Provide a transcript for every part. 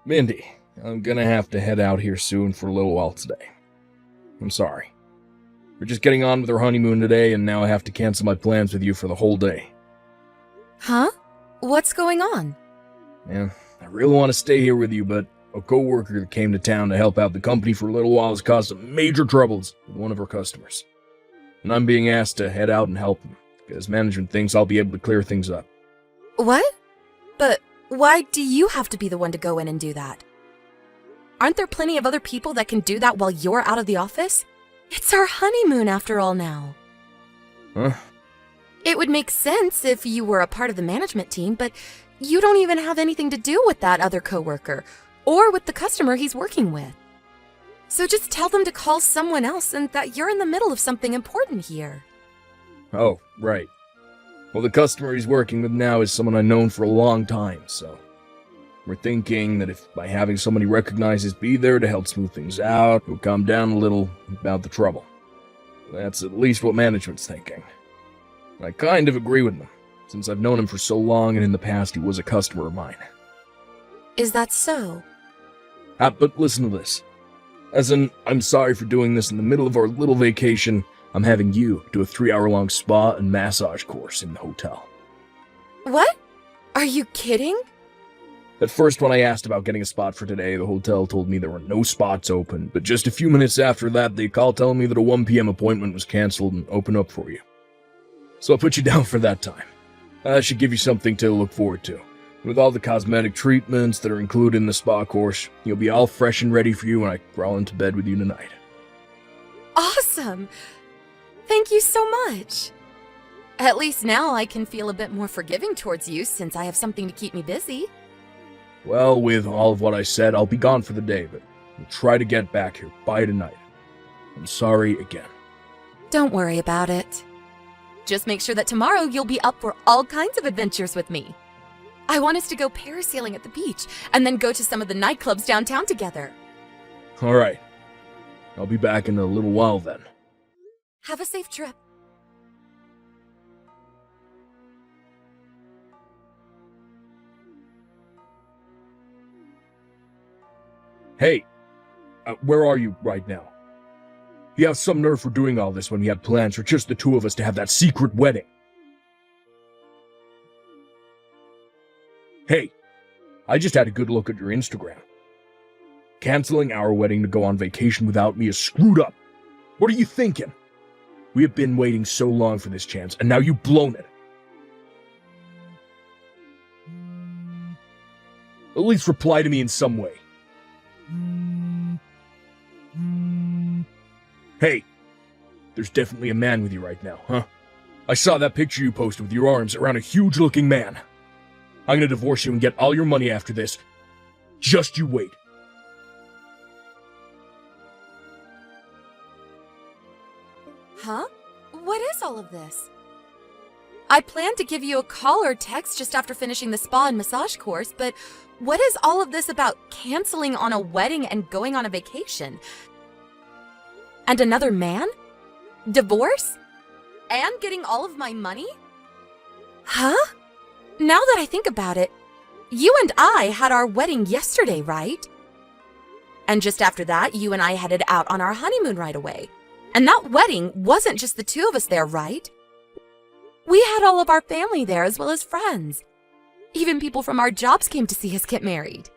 Mindy, I'm gonna have to head out here soon for a little while today. I'm sorry. We're just getting on with our honeymoon today, and now I have to cancel my plans with you for the whole day. Huh? What's going on? Yeah, I really want to stay here with you, but a coworker that came to town to help out the company for a little while has caused some major troubles with one of our customers. And I'm being asked to head out and help him, because management thinks I'll be able to clear things up. What? But why do you have to be the one to go in and do that? Aren't there plenty of other people that can do that while you're out of the office? It's our honeymoon after all now. Huh? It would make sense if you were a part of the management team, but you don't even have anything to do with that other coworker or with the customer he's working with. So just tell them to call someone else and that you're in the middle of something important here. Oh, right. Well, the customer he's working with now is someone I've known for a long time, so we're thinking that if by having somebody recognizes be there to help smooth things out, we'll calm down a little about the trouble. That's at least what management's thinking. I kind of agree with them, since I've known him for so long and in the past he was a customer of mine. Is that so? But listen to this. As in, I'm sorry for doing this in the middle of our little vacation. I'm having you do a 3-hour-long spa and massage course in the hotel. What? Are you kidding? At first, when I asked about getting a spot for today, the hotel told me there were no spots open, but just a few minutes after that, they called telling me that a 1 p.m. appointment was canceled and opened up for you. So I'll put you down for that time. That should give you something to look forward to. With all the cosmetic treatments that are included in the spa course, you'll be all fresh and ready for you when I crawl into bed with you tonight. Awesome! Thank you so much. At least now I can feel a bit more forgiving towards you since I have something to keep me busy. Well, with all of what I said, I'll be gone for the day, but I'll try to get back here by tonight. I'm sorry again. Don't worry about it. Just make sure that tomorrow you'll be up for all kinds of adventures with me. I want us to go parasailing at the beach and then go to some of the nightclubs downtown together. All right. I'll be back in a little while then. Have a safe trip. Hey, where are you right now? You have some nerve for doing all this when we had plans for just the two of us to have that secret wedding. Hey, I just had a good look at your Instagram. Canceling our wedding to go on vacation without me is screwed up. What are you thinking? We have been waiting so long for this chance, and now you've blown it. At least reply to me in some way. Hey, there's definitely a man with you right now, huh? I saw that picture you posted with your arms around a huge-looking man. I'm gonna divorce you and get all your money after this. Just you wait. Huh? What is all of this? I planned to give you a call or text just after finishing the spa and massage course, but what is all of this about canceling on a wedding and going on a vacation? And another man? Divorce? And getting all of my money? Huh? Now that I think about it, you and I had our wedding yesterday, right? And just after that, you and I headed out on our honeymoon right away. And that wedding wasn't just the two of us there, right? We had all of our family there as well as friends. Even people from our jobs came to see us get married.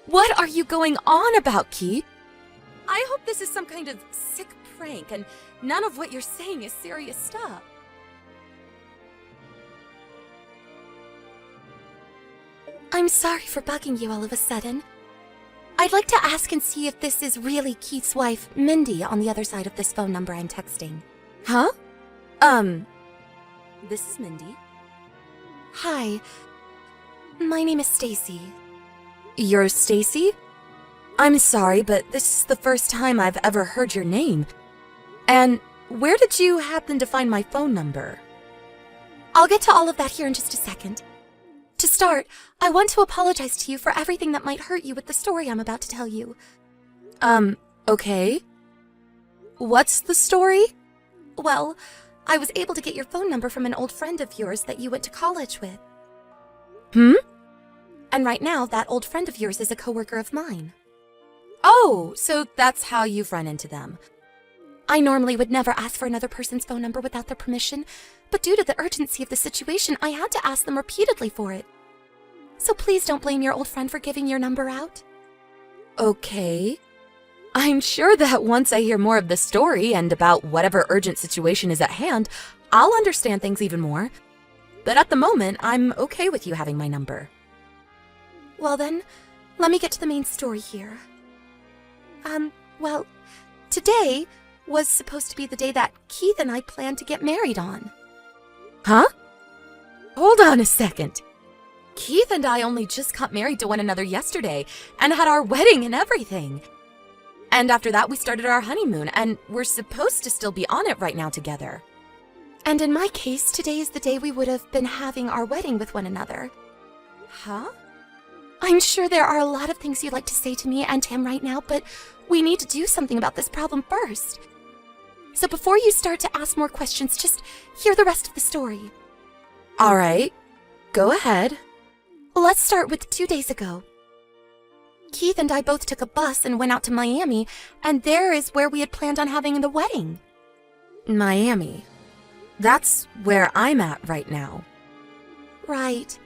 What are you going on about, Keith? I hope this is some kind of sick prank and none of what you're saying is serious stuff. I'm sorry for bugging you all of a sudden. I'd like to ask and see if this is really Keith's wife, Mindy, on the other side of this phone number I'm texting. Huh? This is Mindy. Hi. My name is Stacy. You're Stacy? I'm sorry, but this is the first time I've ever heard your name. And where did you happen to find my phone number? I'll get to all of that here in just a second. To start, I want to apologize to you for everything that might hurt you with the story I'm about to tell you. Okay. What's the story? Well, I was able to get your phone number from an old friend of yours that you went to college with. And right now, that old friend of yours is a coworker of mine. Oh, so that's how you've run into them. I normally would never ask for another person's phone number without their permission, but due to the urgency of the situation, I had to ask them repeatedly for it. So please don't blame your old friend for giving your number out. Okay. I'm sure that once I hear more of the story and about whatever urgent situation is at hand, I'll understand things even more. But at the moment, I'm okay with you having my number. Well then, let me get to the main story here. Well, today was supposed to be the day that Keith and I planned to get married on. Huh? Hold on a second. Keith and I only just got married to one another yesterday and had our wedding and everything. And after that, we started our honeymoon, and we're supposed to still be on it right now together. And in my case, today is the day we would have been having our wedding with one another. Huh? I'm sure there are a lot of things you'd like to say to me and him right now, but we need to do something about this problem first. So before you start to ask more questions, just hear the rest of the story. All right, go ahead. Let's start with 2 days ago. Keith and I both took a bus and went out to Miami, and there is where we had planned on having the wedding. Miami. That's where I'm at right now. Right.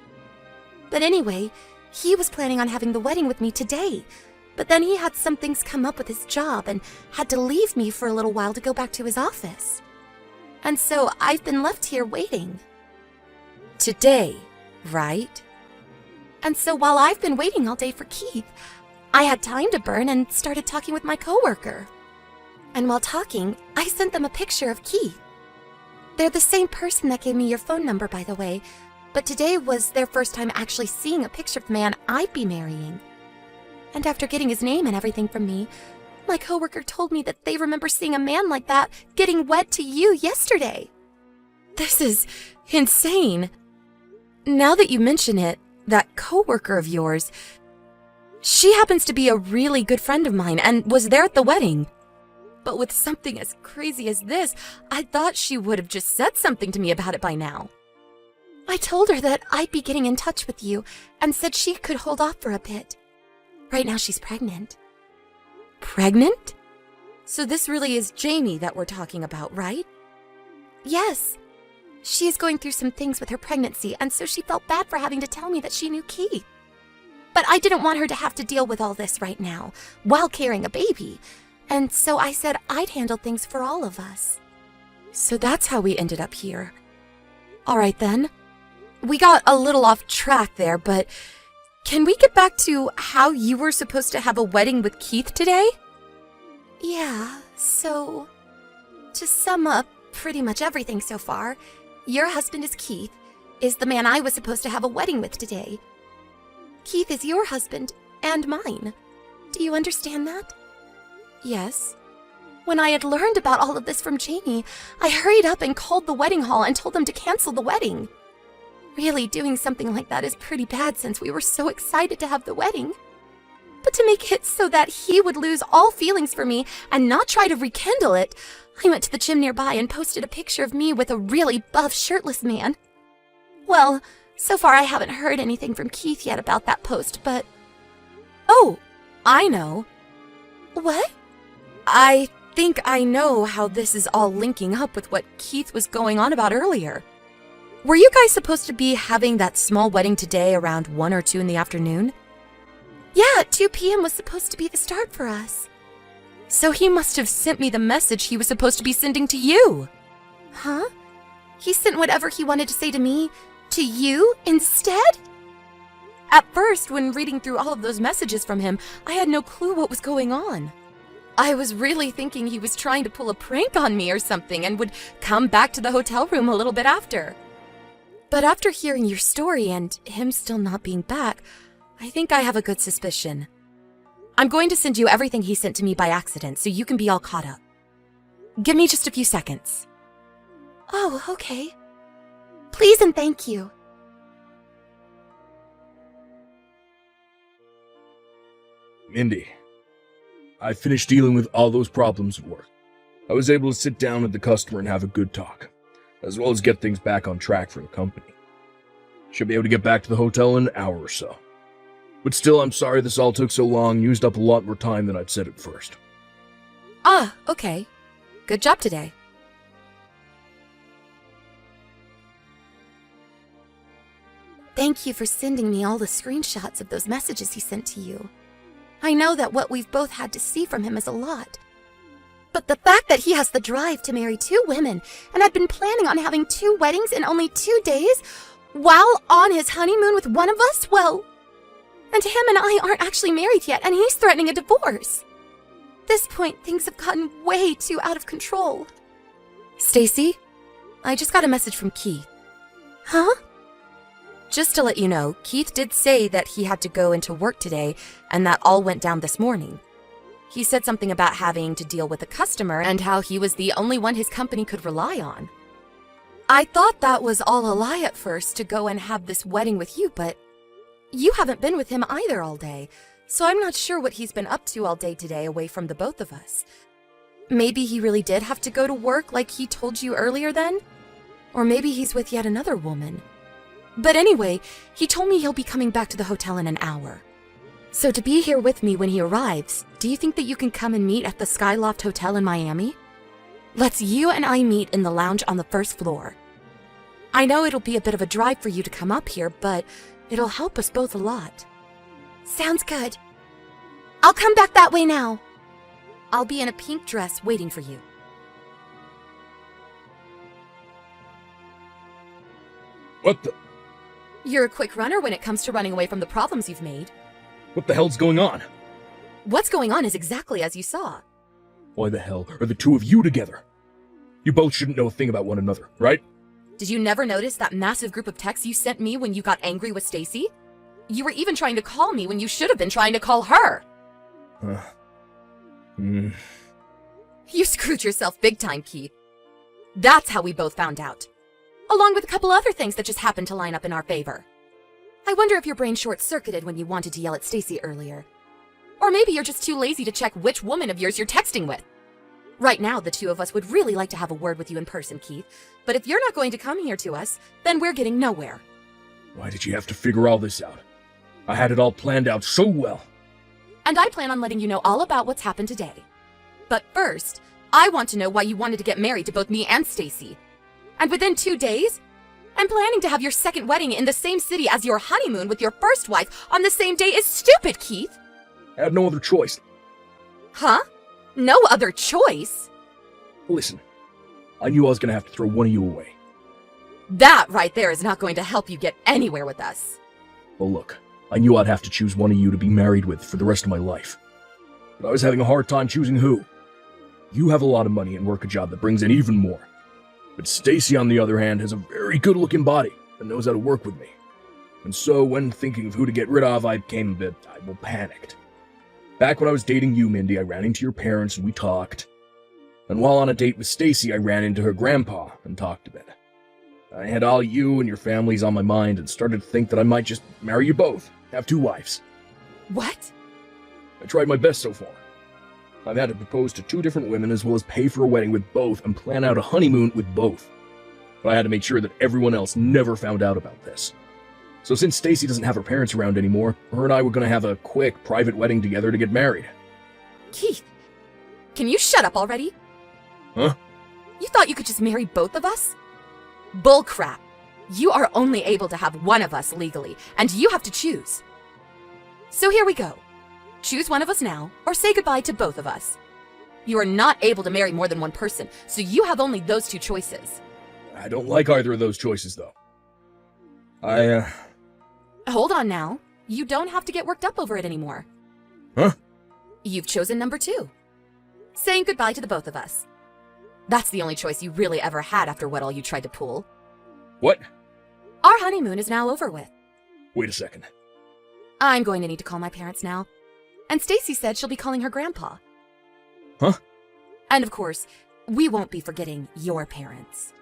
But anyway, he was planning on having the wedding with me today, but then he had some things come up with his job and had to leave me for a little while to go back to his office. And so I've been left here waiting. Today, right? And so while I've been waiting all day for Keith, I had time to burn and started talking with my coworker. And while talking, I sent them a picture of Keith. They're the same person that gave me your phone number, by the way, but today was their first time actually seeing a picture of the man I'd be marrying. And after getting his name and everything from me, my coworker told me that they remember seeing a man like that getting wed to you yesterday. This is insane. Now that you mention it, that coworker of yours, she happens to be a really good friend of mine and was there at the wedding. But with something as crazy as this, I thought she would have just said something to me about it by now. I told her that I'd be getting in touch with you and said she could hold off for a bit. Right now she's pregnant. Pregnant? So this really is Jamie that we're talking about, right? Yes. She is going through some things with her pregnancy, and so she felt bad for having to tell me that she knew Keith. But I didn't want her to have to deal with all this right now, while carrying a baby, and so I said I'd handle things for all of us. So that's how we ended up here. All right then. We got a little off track there, but can we get back to how you were supposed to have a wedding with Keith today? Yeah, so to sum up pretty much everything so far, your husband is Keith, is the man I was supposed to have a wedding with today. Keith is your husband and mine. Do you understand that? Yes. When I had learned about all of this from Jamie, I hurried up and called the wedding hall and told them to cancel the wedding. Really, doing something like that is pretty bad since we were so excited to have the wedding. But to make it so that he would lose all feelings for me and not try to rekindle it, I went to the gym nearby and posted a picture of me with a really buff shirtless man. Well, so far I haven't heard anything from Keith yet about that post, but... Oh, I know. What? I think I know how this is all linking up with what Keith was going on about earlier. Were you guys supposed to be having that small wedding today around 1 or 2 in the afternoon? Yeah, 2 p.m. was supposed to be the start for us. So he must have sent me the message he was supposed to be sending to you. Huh? He sent whatever he wanted to say to me to you instead? At first, when reading through all of those messages from him, I had no clue what was going on. I was really thinking he was trying to pull a prank on me or something and would come back to the hotel room a little bit after. But after hearing your story and him still not being back, I think I have a good suspicion. I'm going to send you everything he sent to me by accident so you can be all caught up. Give me just a few seconds. Oh, okay. Please and thank you. Mindy, I finished dealing with all those problems at work. I was able to sit down with the customer and have a good talk, as well as get things back on track for the company. Should be able to get back to the hotel in an hour or so. But still, I'm sorry this all took so long, used up a lot more time than I'd said at first. Ah, okay. Good job today. Thank you for sending me all the screenshots of those messages he sent to you. I know that what we've both had to see from him is a lot. But the fact that he has the drive to marry 2 women and had been planning on having 2 weddings in only 2 days while on his honeymoon with one of us, well... And him and I aren't actually married yet, and he's threatening a divorce. At this point, things have gotten way too out of control. Stacy, I just got a message from Keith. Huh? Just to let you know, Keith did say that he had to go into work today and that all went down this morning. He said something about having to deal with a customer and how he was the only one his company could rely on. I thought that was all a lie at first to go and have this wedding with you, but you haven't been with him either all day, so I'm not sure what he's been up to all day today away from the both of us. Maybe he really did have to go to work like he told you earlier then? Or maybe he's with yet another woman. But anyway, he told me he'll be coming back to the hotel in an hour. So to be here with me when he arrives, do you think that you can come and meet at the Skyloft Hotel in Miami? Let's you and I meet in the lounge on the first floor. I know it'll be a bit of a drive for you to come up here, but it'll help us both a lot. Sounds good. I'll come back that way now. I'll be in a pink dress waiting for you. What the... You're a quick runner when it comes to running away from the problems you've made. What the hell's going on? What's going on is exactly as you saw. Why the hell are the 2 of you together? You both shouldn't know a thing about one another, right? Did you never notice that massive group of texts you sent me when you got angry with Stacy? You were even trying to call me when you should have been trying to call her. You screwed yourself big time, Keith. That's how we both found out. Along with a couple other things that just happened to line up in our favor. I wonder if your brain short-circuited when you wanted to yell at Stacy earlier. Or maybe you're just too lazy to check which woman of yours you're texting with. Right now, the 2 of us would really like to have a word with you in person, Keith. But if you're not going to come here to us, then we're getting nowhere. Why did you have to figure all this out? I had it all planned out so well. And I plan on letting you know all about what's happened today. But first, I want to know why you wanted to get married to both me and Stacy. And within 2 days, I'm planning to have your second wedding in the same city as your honeymoon with your first wife on the same day is stupid, Keith. I had no other choice. Huh? No other choice? Listen, I knew I was going to have to throw one of you away. That right there is not going to help you get anywhere with us. Well, look, I knew I'd have to choose one of you to be married with for the rest of my life. But I was having a hard time choosing who. You have a lot of money and work a job that brings in even more. But Stacy, on the other hand, has a very good-looking body and knows how to work with me. And so, when thinking of who to get rid of, I became a bit, panicked. Back when I was dating you, Mindy, I ran into your parents and we talked. And while on a date with Stacy, I ran into her grandpa and talked a bit. I had all you and your families on my mind and started to think that I might just marry you both, have 2 wives. What? I tried my best so far. I've had to propose to 2 different women as well as pay for a wedding with both and plan out a honeymoon with both. But I had to make sure that everyone else never found out about this. So since Stacy doesn't have her parents around anymore, her and I were going to have a quick private wedding together to get married. Keith, can you shut up already? Huh? You thought you could just marry both of us? Bullcrap. You are only able to have one of us legally, and you have to choose. So here we go. Choose one of us now, or say goodbye to both of us. You are not able to marry more than one person, so you have only those 2 choices. I don't like either of those choices, though. Hold on now. You don't have to get worked up over it anymore. Huh? You've chosen number 2. Saying goodbye to the both of us. That's the only choice you really ever had after what all you tried to pull. What? Our honeymoon is now over with. Wait a second. I'm going to need to call my parents now. And Stacy said she'll be calling her grandpa. Huh? And of course, we won't be forgetting your parents.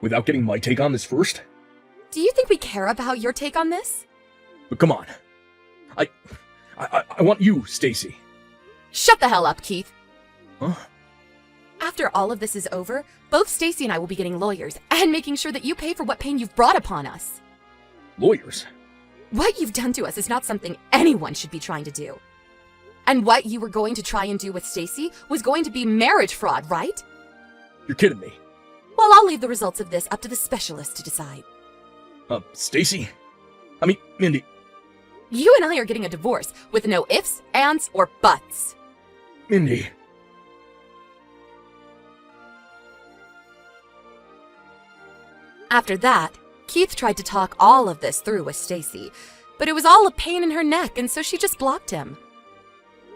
Without getting my take on this first? Do you think we care about your take on this? But come on. I want you, Stacy. Shut the hell up, Keith. Huh? After all of this is over, both Stacy and I will be getting lawyers and making sure that you pay for what pain you've brought upon us. Lawyers? What you've done to us is not something anyone should be trying to do. And what you were going to try and do with Stacy was going to be marriage fraud, right? You're kidding me. Well, I'll leave the results of this up to the specialist to decide. Stacy? Mindy. You and I are getting a divorce with no ifs, ands, or buts. Mindy. After that, Keith tried to talk all of this through with Stacy, but it was all a pain in her neck, and so she just blocked him.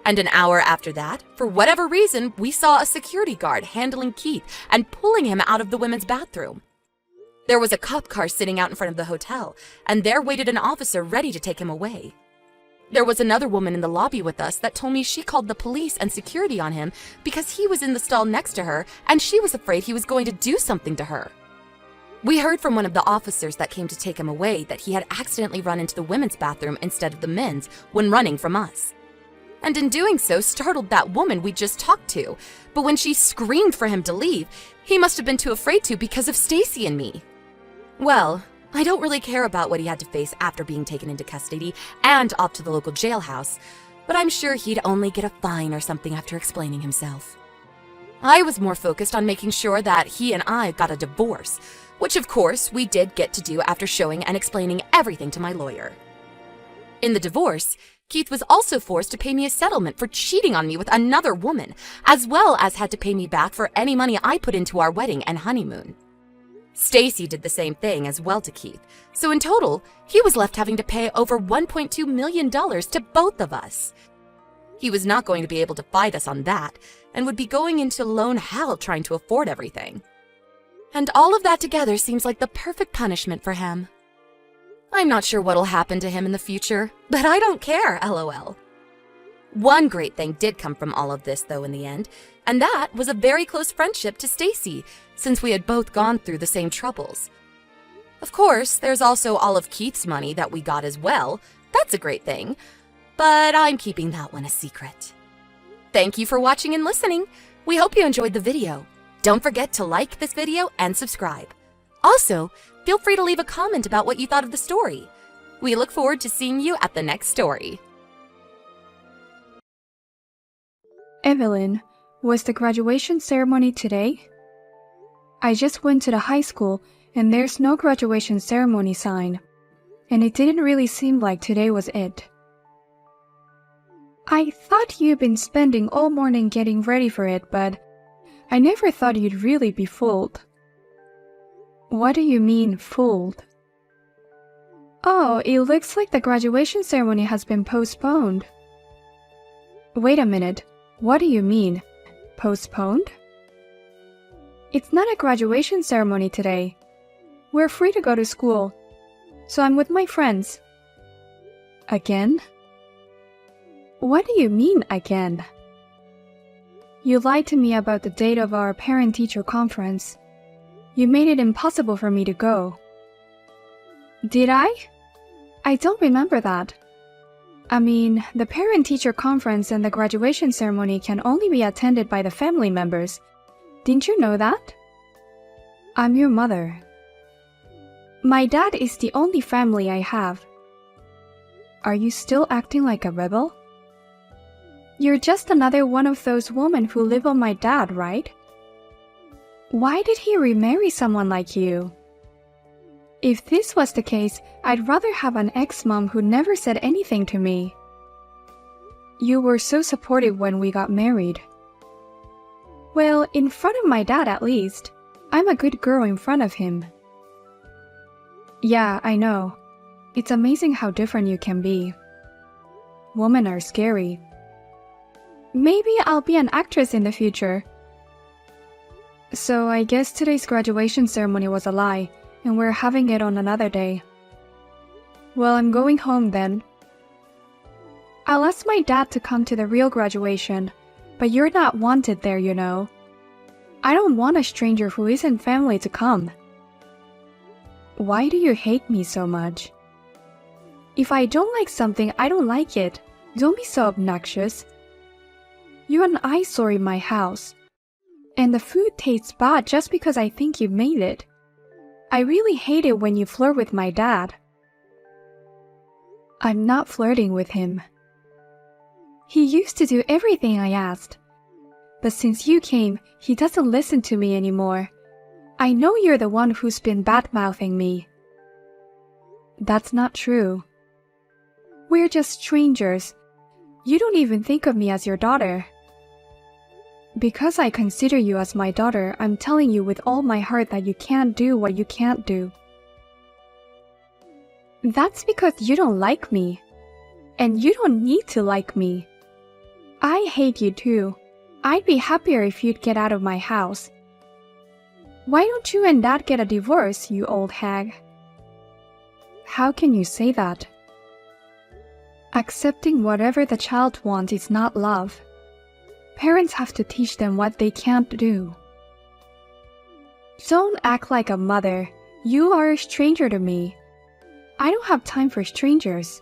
And an hour after that, for whatever reason, we saw a security guard handling Keith and pulling him out of the women's bathroom. There was a cop car sitting out in front of the hotel, and there waited an officer ready to take him away. There was another woman in the lobby with us that told me she called the police and security on him because he was in the stall next to her and she was afraid he was going to do something to her. We heard from one of the officers that came to take him away that he had accidentally run into the women's bathroom instead of the men's when running from us. And in doing so, startled that woman we just talked to. But when she screamed for him to leave, he must have been too afraid to because of Stacy and me. Well, I don't really care about what he had to face after being taken into custody and off to the local jailhouse, but I'm sure he'd only get a fine or something after explaining himself. I was more focused on making sure that he and I got a divorce, which of course we did get to do after showing and explaining everything to my lawyer. In the divorce, Keith was also forced to pay me a settlement for cheating on me with another woman, as well as had to pay me back for any money I put into our wedding and honeymoon. Stacy did the same thing as well to Keith, so in total, he was left having to pay over $1.2 million to both of us. He was not going to be able to fight us on that, and would be going into loan hell trying to afford everything. And all of that together seems like the perfect punishment for him. I'm not sure what'll happen to him in the future, but I don't care, LOL. One great thing did come from all of this, though, in the end, and that was a very close friendship to Stacy, since we had both gone through the same troubles. Of course, there's also all of Keith's money that we got as well. That's a great thing, but I'm keeping that one a secret. Thank you for watching and listening. We hope you enjoyed the video. Don't forget to like this video and subscribe. Also, feel free to leave a comment about what you thought of the story. We look forward to seeing you at the next story. Evelyn, was the graduation ceremony today? I just went to the high school and there's no graduation ceremony sign, and it didn't really seem like today was it. I thought you'd been spending all morning getting ready for it, but I never thought you'd really be fooled. What do you mean, fooled? Oh, it looks like the graduation ceremony has been postponed. Wait a minute. What do you mean, postponed? It's not a graduation ceremony today. We're free to go to school, so I'm with my friends. Again? What do you mean, again? You lied to me about the date of our parent-teacher conference. You made it impossible for me to go. Did I? I don't remember that. I mean, the parent-teacher conference and the graduation ceremony can only be attended by the family members. Didn't you know that? I'm your mother. My dad is the only family I have. Are you still acting like a rebel? You're just another one of those women who live on my dad, right? Why did he remarry someone like you? If this was the case, I'd rather have an ex-mom who never said anything to me. You were so supportive when we got married. Well, in front of my dad at least. I'm a good girl in front of him. Yeah, I know. It's amazing how different you can be. Women are scary. Maybe I'll be an actress in the future. So I guess today's graduation ceremony was a lie, and we're having it on another day. Well, I'm going home then. I'll ask my dad to come to the real graduation, but you're not wanted there, you know. I don't want a stranger who isn't family to come. Why do you hate me so much? If I don't like something, I don't like it. Don't be so obnoxious. You're an eyesore in my house. And the food tastes bad just because I think you made it. I really hate it when you flirt with my dad. I'm not flirting with him. He used to do everything I asked. But since you came, he doesn't listen to me anymore. I know you're the one who's been bad-mouthing me. That's not true. We're just strangers. You don't even think of me as your daughter. Because I consider you as my daughter, I'm telling you with all my heart that you can't do what you can't do. That's because you don't like me. And you don't need to like me. I hate you too. I'd be happier if you'd get out of my house. Why don't you and Dad get a divorce, you old hag? How can you say that? Accepting whatever the child wants is not love. Parents have to teach them what they can't do. Don't act like a mother. You are a stranger to me. I don't have time for strangers.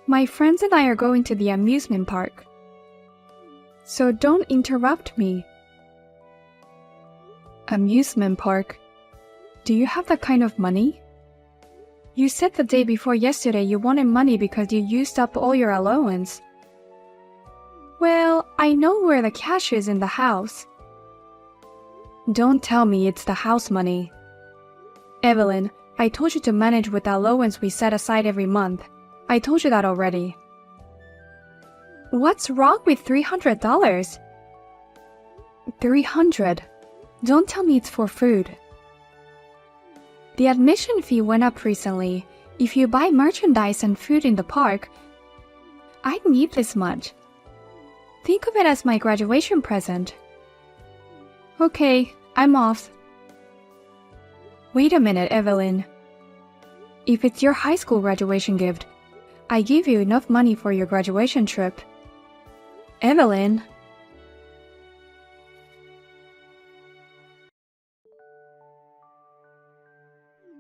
My friends and I are going to the amusement park. So don't interrupt me. Amusement park? Do you have that kind of money? You said the day before yesterday you wanted money because you used up all your allowance. Well, I know where the cash is in the house. Don't tell me it's the house money. Evelyn, I told you to manage with the allowance we set aside every month. I told you that already. What's wrong with $300? 300? Don't tell me it's for food. The admission fee went up recently. If you buy merchandise and food in the park, I'd need this much. Think of it as my graduation present. Okay, I'm off. Wait a minute, Evelyn. If it's your high school graduation gift, I give you enough money for your graduation trip. Evelyn.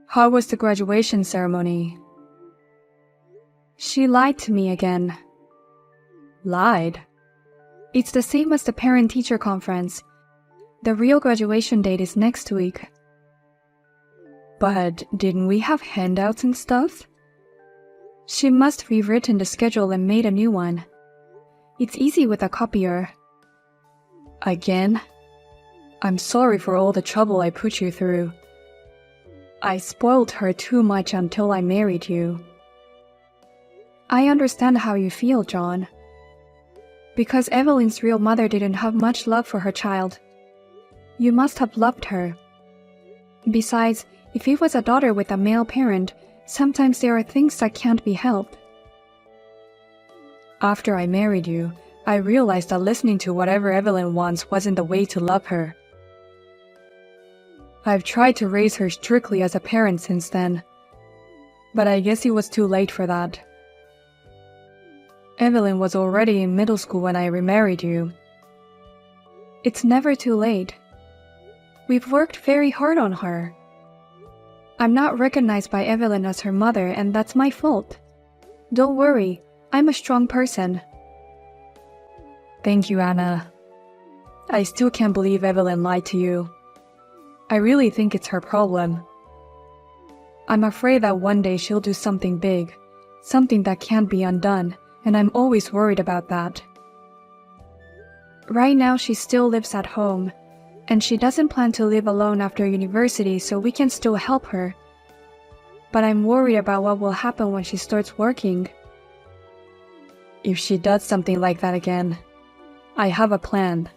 How was the graduation ceremony? She lied to me again. Lied? It's the same as the parent-teacher conference. The real graduation date is next week. But didn't we have handouts and stuff? She must have rewritten the schedule and made a new one. It's easy with a copier. Again? I'm sorry for all the trouble I put you through. I spoiled her too much until I married you. I understand how you feel, John. Because Evelyn's real mother didn't have much love for her child. You must have loved her. Besides, if it was a daughter with a male parent, sometimes there are things that can't be helped. After I married you, I realized that listening to whatever Evelyn wants wasn't the way to love her. I've tried to raise her strictly as a parent since then, but I guess it was too late for that. Evelyn was already in middle school when I remarried you. It's never too late. We've worked very hard on her. I'm not recognized by Evelyn as her mother, and that's my fault. Don't worry, I'm a strong person. Thank you, Anna. I still can't believe Evelyn lied to you. I really think it's her problem. I'm afraid that one day she'll do something big, something that can't be undone, and I'm always worried about that. Right now she still lives at home, and she doesn't plan to live alone after university, so we can still help her. But I'm worried about what will happen when she starts working. If she does something like that again, I have a plan.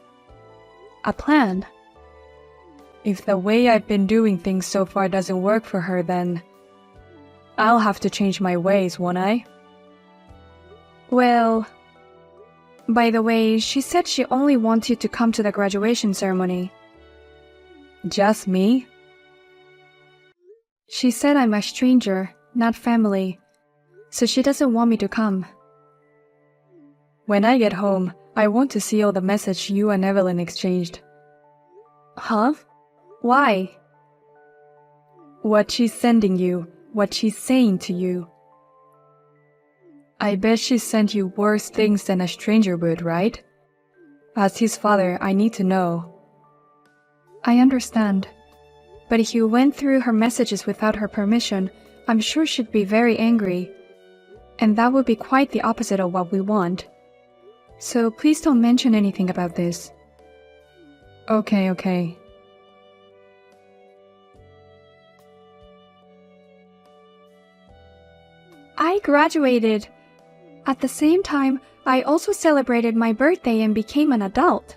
A plan? If the way I've been doing things so far doesn't work for her, then I'll have to change my ways, won't I? Well, by the way, she said she only wants you to come to the graduation ceremony. Just me? She said I'm a stranger, not family, so she doesn't want me to come. When I get home, I want to see all the messages you and Evelyn exchanged. Huh? Why? What she's sending you, what she's saying to you. I bet she sent you worse things than a stranger would, right? As his father, I need to know. I understand. But if you went through her messages without her permission, I'm sure she'd be very angry. And that would be quite the opposite of what we want. So please don't mention anything about this. Okay. I graduated. At the same time, I also celebrated my birthday and became an adult.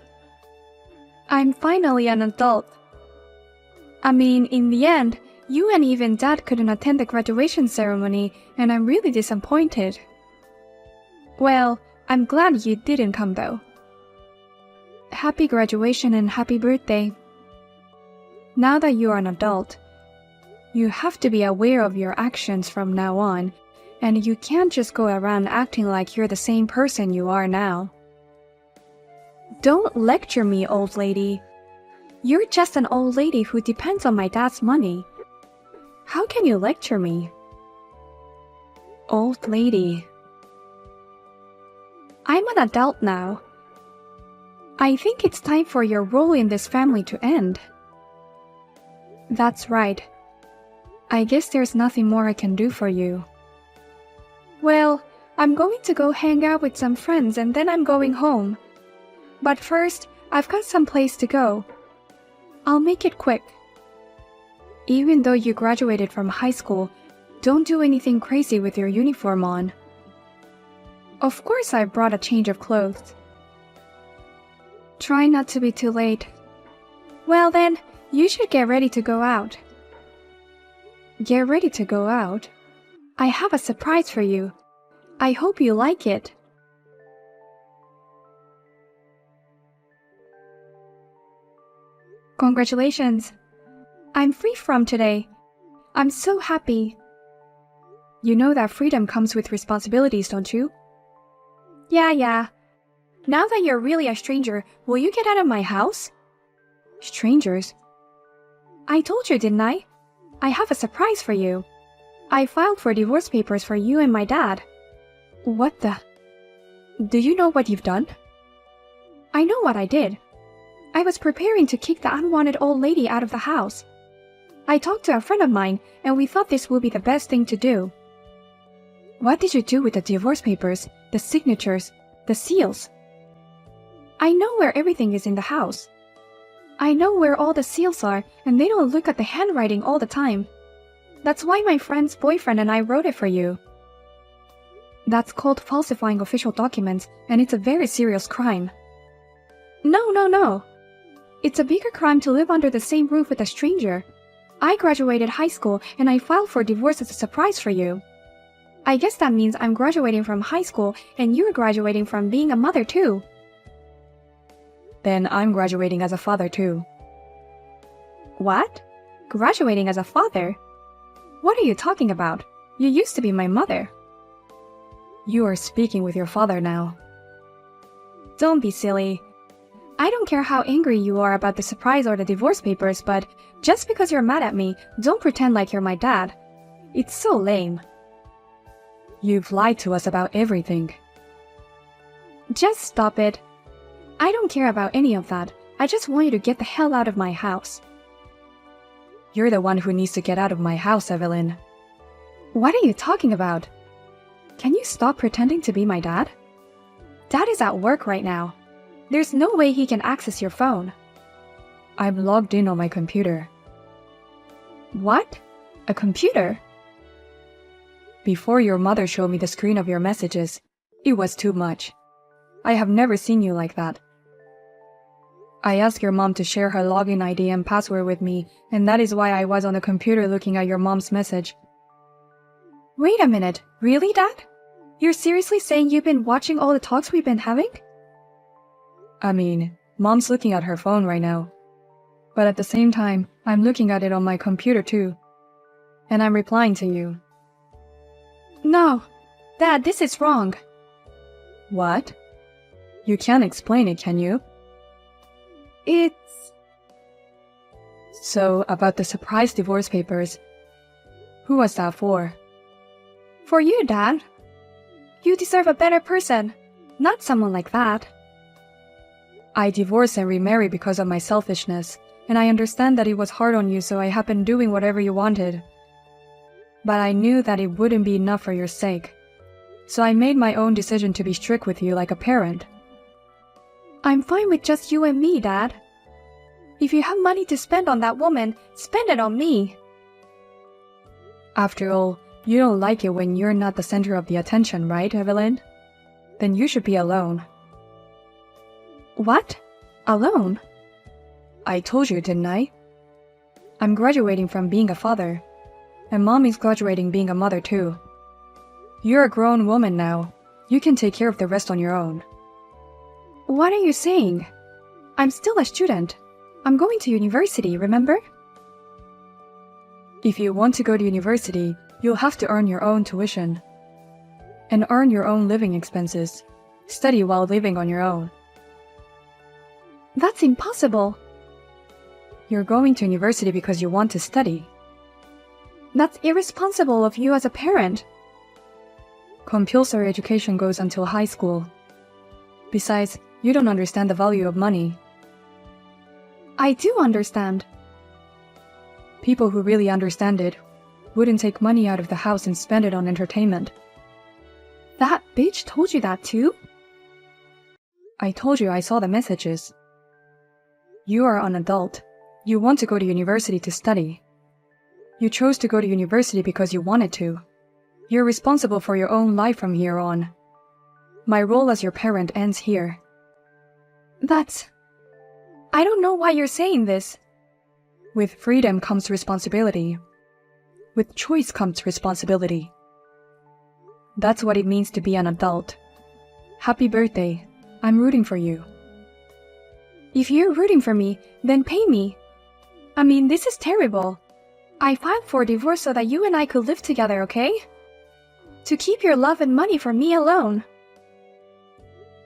I'm finally an adult. I mean, in the end, you and even Dad couldn't attend the graduation ceremony, and I'm really disappointed. Well, I'm glad you didn't come though. Happy graduation and happy birthday. Now that you are an adult, you have to be aware of your actions from now on, and you can't just go around acting like you're the same person you are now. Don't lecture me, old lady. You're just an old lady who depends on my dad's money. How can you lecture me? Old lady. I'm an adult now. I think it's time for your role in this family to end. That's right. I guess there's nothing more I can do for you. Well, I'm going to go hang out with some friends and then I'm going home. But first, I've got some place to go. I'll make it quick. Even though you graduated from high school, don't do anything crazy with your uniform on. Of course I brought a change of clothes. Try not to be too late. Well then, you should get ready to go out. Get ready to go out? I have a surprise for you. I hope you like it. Congratulations. I'm free from today. I'm so happy. You know that freedom comes with responsibilities, don't you? Yeah. Now that you're really a stranger, will you get out of my house? Strangers? I told you, didn't I? I have a surprise for you. I filed for divorce papers for you and my dad. What the? Do you know what you've done? I know what I did. I was preparing to kick the unwanted old lady out of the house. I talked to a friend of mine, and we thought this would be the best thing to do. What did you do with the divorce papers, the signatures, the seals? I know where everything is in the house. I know where all the seals are, and they don't look at the handwriting all the time. That's why my friend's boyfriend and I wrote it for you. That's called falsifying official documents, and it's a very serious crime. No. It's a bigger crime to live under the same roof with a stranger. I graduated high school, and I filed for divorce as a surprise for you. I guess that means I'm graduating from high school, and you're graduating from being a mother too. Then I'm graduating as a father too. What? Graduating as a father? What are you talking about? You used to be my mother. You are speaking with your father now. Don't be silly. I don't care how angry you are about the surprise or the divorce papers, but just because you're mad at me, don't pretend like you're my dad. It's so lame. You've lied to us about everything. Just stop it. I don't care about any of that. I just want you to get the hell out of my house. You're the one who needs to get out of my house, Evelyn. What are you talking about? Can you stop pretending to be my dad? Dad is at work right now. There's no way he can access your phone. I'm logged in on my computer. What? A computer? Before your mother showed me the screen of your messages, it was too much. I have never seen you like that. I asked your mom to share her login ID and password with me, and that is why I was on the computer looking at your mom's message. Wait a minute, really, Dad? You're seriously saying you've been watching all the talks we've been having? I mean, Mom's looking at her phone right now. But at the same time, I'm looking at it on my computer too. And I'm replying to you. No, Dad, this is wrong. What? You can't explain it, can you? It's... So, about the surprise divorce papers. Who was that for? For you, Dad. You deserve a better person, not someone like that. I divorced and remarried because of my selfishness, and I understand that it was hard on you, so I have been doing whatever you wanted. But I knew that it wouldn't be enough for your sake. So I made my own decision to be strict with you like a parent. I'm fine with just you and me, Dad. If you have money to spend on that woman, spend it on me. After all, you don't like it when you're not the center of the attention, right, Evelyn? Then you should be alone. What? Alone? I told you, didn't I? I'm graduating from being a father, and Mom is graduating being a mother too. You're a grown woman now. You can take care of the rest on your own. What are you saying? I'm still a student. I'm going to university, remember? If you want to go to university, you'll have to earn your own tuition and earn your own living expenses. Study while living on your own. That's impossible. You're going to university because you want to study. That's irresponsible of you as a parent. Compulsory education goes until high school. Besides, you don't understand the value of money. I do understand. People who really understand it wouldn't take money out of the house and spend it on entertainment. That bitch told you that too? I told you I saw the messages. You are an adult. You want to go to university to study. You chose to go to university because you wanted to. You're responsible for your own life from here on. My role as your parent ends here. I don't know why you're saying this. With freedom comes responsibility. With choice comes responsibility. That's what it means to be an adult. Happy birthday. I'm rooting for you. If you're rooting for me, then pay me. I mean, this is terrible. I filed for divorce so that you and I could live together, okay? To keep your love and money for me alone.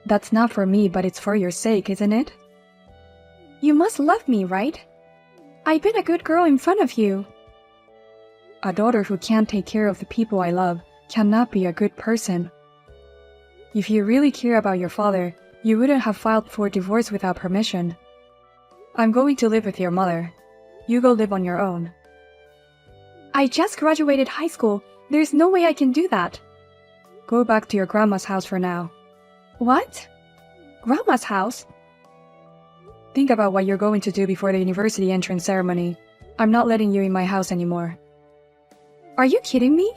That's not for me, but it's for your sake, isn't it? You must love me, right? I've been a good girl in front of you. A daughter who can't take care of the people I love cannot be a good person. If you really care about your father, you wouldn't have filed for divorce without permission. I'm going to live with your mother. You go live on your own. I just graduated high school. There's no way I can do that. Go back to your grandma's house for now. What? Grandma's house? Think about what you're going to do before the university entrance ceremony. I'm not letting you in my house anymore. Are you kidding me?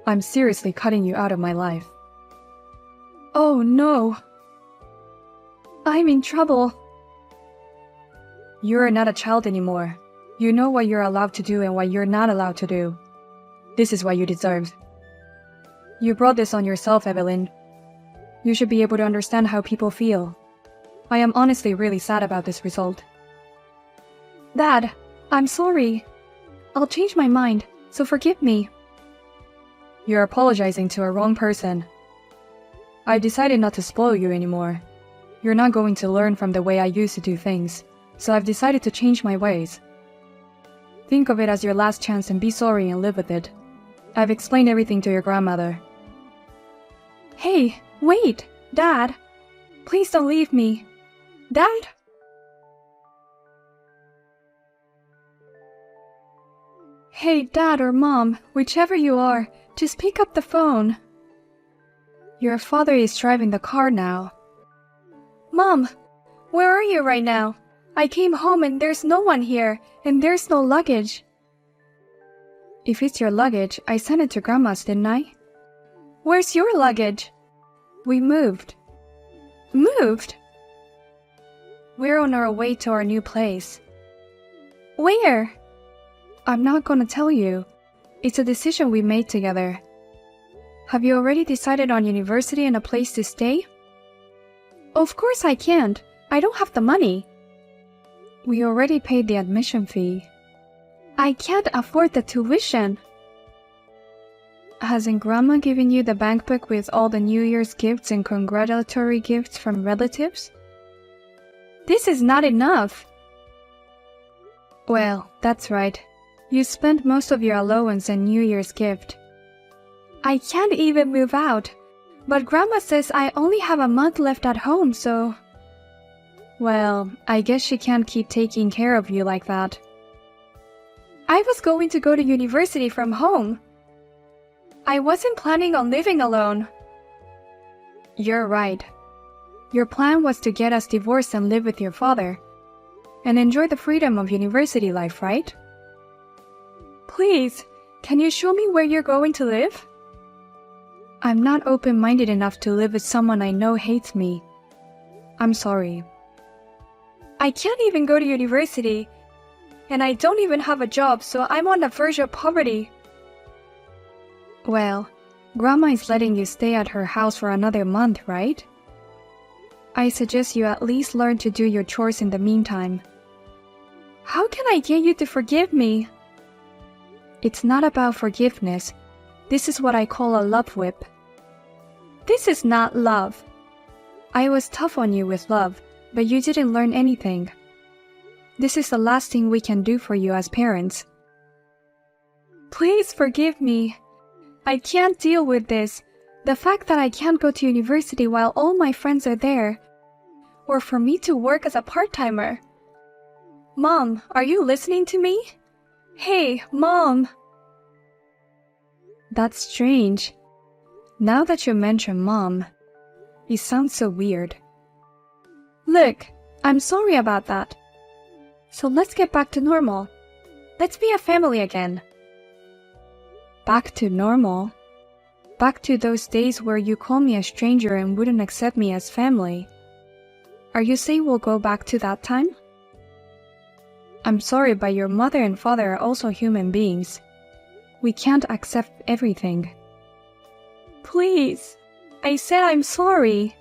I'm seriously cutting you out of my life. Oh no. I'm in trouble. You're not a child anymore. You know what you're allowed to do and what you're not allowed to do. This is what you deserve. You brought this on yourself, Evelyn. You should be able to understand how people feel. I am honestly really sad about this result. Dad, I'm sorry. I'll change my mind, so forgive me. You're apologizing to a wrong person. I decided not to spoil you anymore. You're not going to learn from the way I used to do things, so I've decided to change my ways. Think of it as your last chance and be sorry and live with it. I've explained everything to your grandmother. Hey, wait, Dad. Please don't leave me. Dad? Hey, Dad or Mom, whichever you are, just pick up the phone. Your father is driving the car now. Mom, where are you right now? I came home and there's no one here, and there's no luggage. If it's your luggage, I sent it to Grandma's, didn't I? Where's your luggage? We moved. Moved? We're on our way to our new place. Where? I'm not gonna tell you. It's a decision we made together. Have you already decided on university and a place to stay? Of course I can't. I don't have the money. We already paid the admission fee. I can't afford the tuition. Hasn't Grandma given you the bank book with all the New Year's gifts and congratulatory gifts from relatives? This is not enough. Well, that's right. You spent most of your allowance and New Year's gift. I can't even move out, but Grandma says I only have a month left at home, so... Well, I guess she can't keep taking care of you like that. I was going to go to university from home. I wasn't planning on living alone. You're right. Your plan was to get us divorced and live with your father, and enjoy the freedom of university life, right? Please, can you show me where you're going to live? I'm not open-minded enough to live with someone I know hates me. I'm sorry. I can't even go to university, and I don't even have a job, so I'm on the verge of poverty. Well, Grandma is letting you stay at her house for another month, right? I suggest you at least learn to do your chores in the meantime. How can I get you to forgive me? It's not about forgiveness. This is what I call a love whip. This is not love. I was tough on you with love, but you didn't learn anything. This is the last thing we can do for you as parents. Please forgive me. I can't deal with this. The fact that I can't go to university while all my friends are there. Or for me to work as a part-timer. Mom, are you listening to me? Hey, Mom! That's strange. Now that you mention Mom, it sounds so weird. Look, I'm sorry about that. So let's get back to normal. Let's be a family again. Back to normal? Back to those days where you called me a stranger and wouldn't accept me as family. Are you saying we'll go back to that time? I'm sorry, but your mother and father are also human beings. We can't accept everything. Please, I said I'm sorry.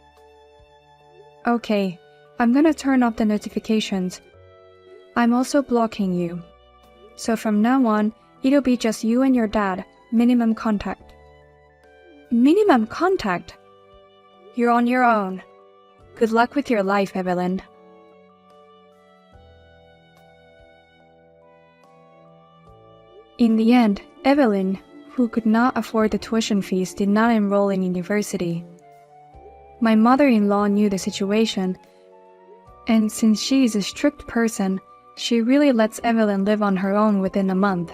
Okay, I'm gonna turn off the notifications. I'm also blocking you. So from now on, it'll be just you and your dad, minimum contact. Minimum contact? You're on your own. Good luck with your life, Evelyn. In the end, Evelyn, who could not afford the tuition fees, did not enroll in university. My mother-in-law knew the situation, and since she is a strict person, she really lets Evelyn live on her own within a month.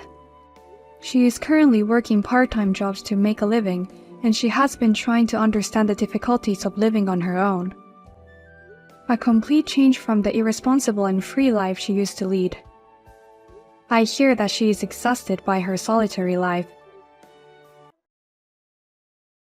She is currently working part-time jobs to make a living, and she has been trying to understand the difficulties of living on her own. A complete change from the irresponsible and free life she used to lead. I hear that she is exhausted by her solitary life